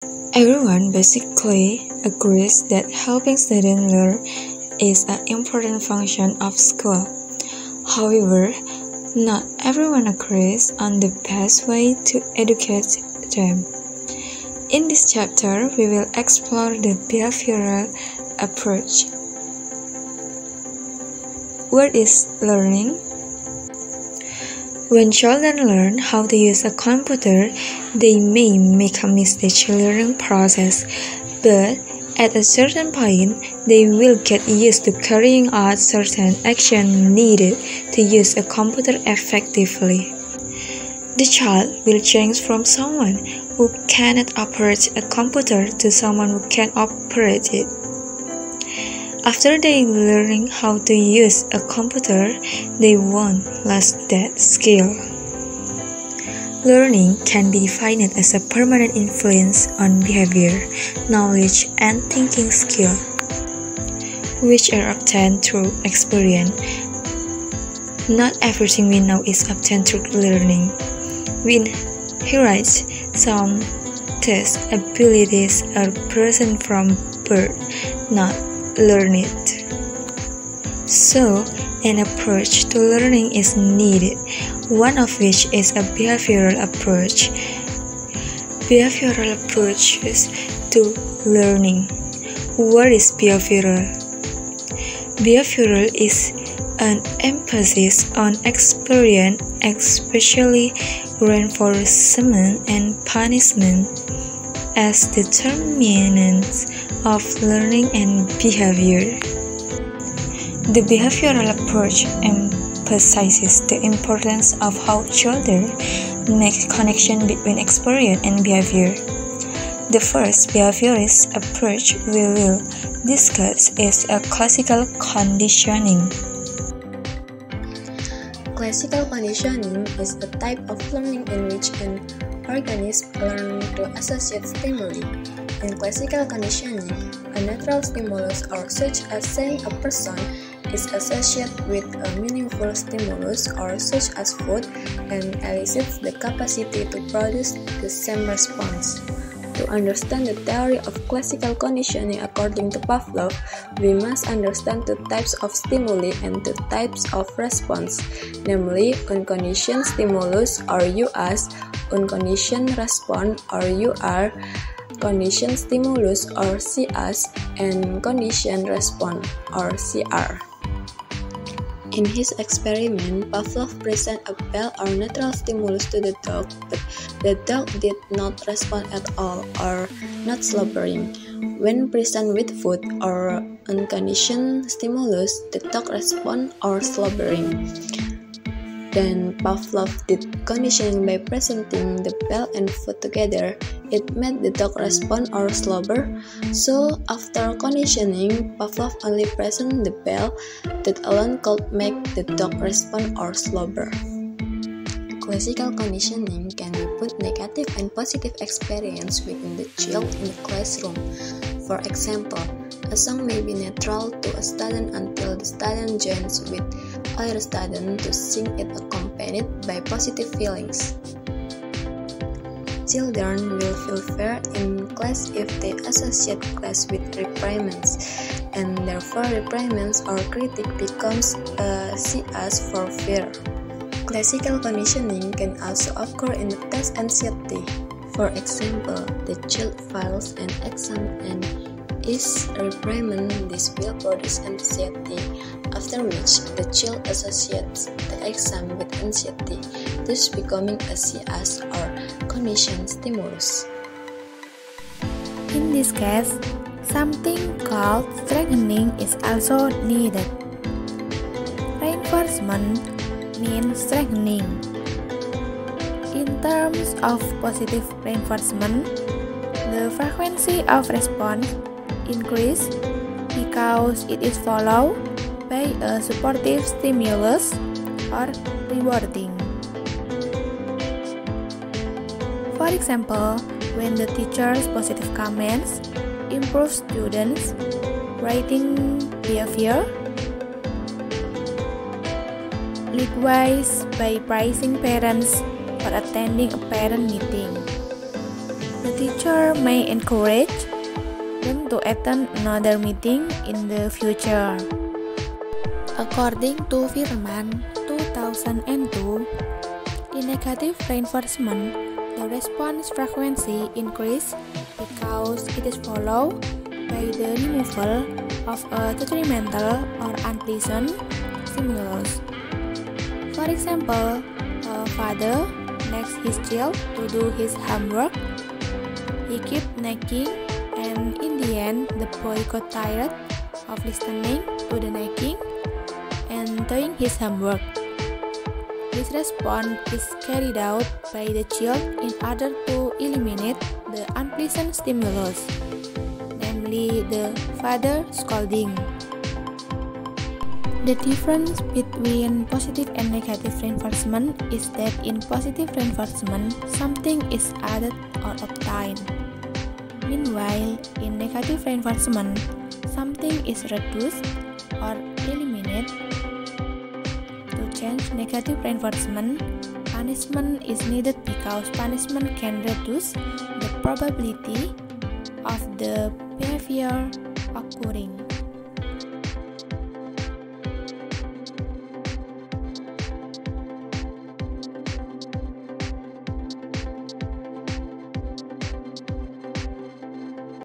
Everyone basically agrees that helping students learn is an important function of school. However, not everyone agrees on the best way to educate them. In this chapter, we will explore the behavioral approach. What is learning? When children learn how to use a computer, they may make a mistake in the learning process, but at a certain point, they will get used to carrying out certain actions needed to use a computer effectively. The child will change from someone who cannot operate a computer to someone who can operate it. After they learning how to use a computer, they won't lose that skill. Learning can be defined as a permanent influence on behavior, knowledge, and thinking skill, which are obtained through experience. Not everything we know is obtained through learning. We inherit some test abilities are present from birth, not learn it. So, an approach to learning is needed, one of which is a behavioral approach. Behavioral approaches to learning. What is behavioral? Behavioral is an emphasis on experience, especially reinforcement and punishment, as determinants of learning and behavior. The behavioral approach emphasizes the importance of how children make connection between experience and behavior. The first behaviorist approach we will discuss is a classical conditioning. Classical conditioning is a type of learning in which an organism learns to associate stimuli. In classical conditioning, a natural stimulus or such as saying a person is associated with a meaningful stimulus or such as food and elicits the capacity to produce the same response. To understand the theory of classical conditioning according to Pavlov, we must understand two types of stimuli and two types of response, namely unconditioned stimulus or US, unconditioned response or UR, conditioned stimulus or CS, and conditioned response or CR. In his experiment, Pavlov presented a bell or natural stimulus to the dog, but the dog did not respond at all or not slobbering. When presented with food or unconditioned stimulus, the dog responded or slobbering. Then Pavlov did conditioning by presenting the bell and food together. It made the dog respond or slobber. So after conditioning, Pavlov only presented the bell. That alone could make the dog respond or slobber. Classical conditioning can be both negative and positive experience within the child in the classroom. For example, a song may be neutral to a student until the student joins with other students to sing it accompanied by positive feelings. Children will feel fear in class if they associate class with reprimands, and therefore reprimands or critique becomes a CS for fear. Classical conditioning can also occur in the test anxiety. For example, the child fails an exam and is reprimanded. This will produce anxiety, after which the child associates the exam with anxiety, thus becoming a CS or conditioned stimulus. In this case, something called strengthening is also needed. Reinforcement means strengthening. In terms of positive reinforcement, the frequency of response increase because it is followed by a supportive stimulus or rewarding. For example, when the teacher's positive comments improve students' writing behavior, likewise by praising parents for attending a parent meeting. The teacher may encourage them to attend another meeting in the future. According to Firman, 2002, in negative reinforcement, the response frequency increases because it is followed by the removal of a detrimental or unpleasant stimulus. For example, a father nags his child to do his homework. He keeps nagging, and in the end, the boy got tired of listening to the nagging and doing his homework. This response is carried out by the child in order to eliminate the unpleasant stimulus, namely the father scolding. The difference between positive and negative reinforcement is that in positive reinforcement, something is added or obtained. Meanwhile, in negative reinforcement, something is reduced or eliminated. To change negative reinforcement, punishment is needed because punishment can reduce the probability of the behavior occurring.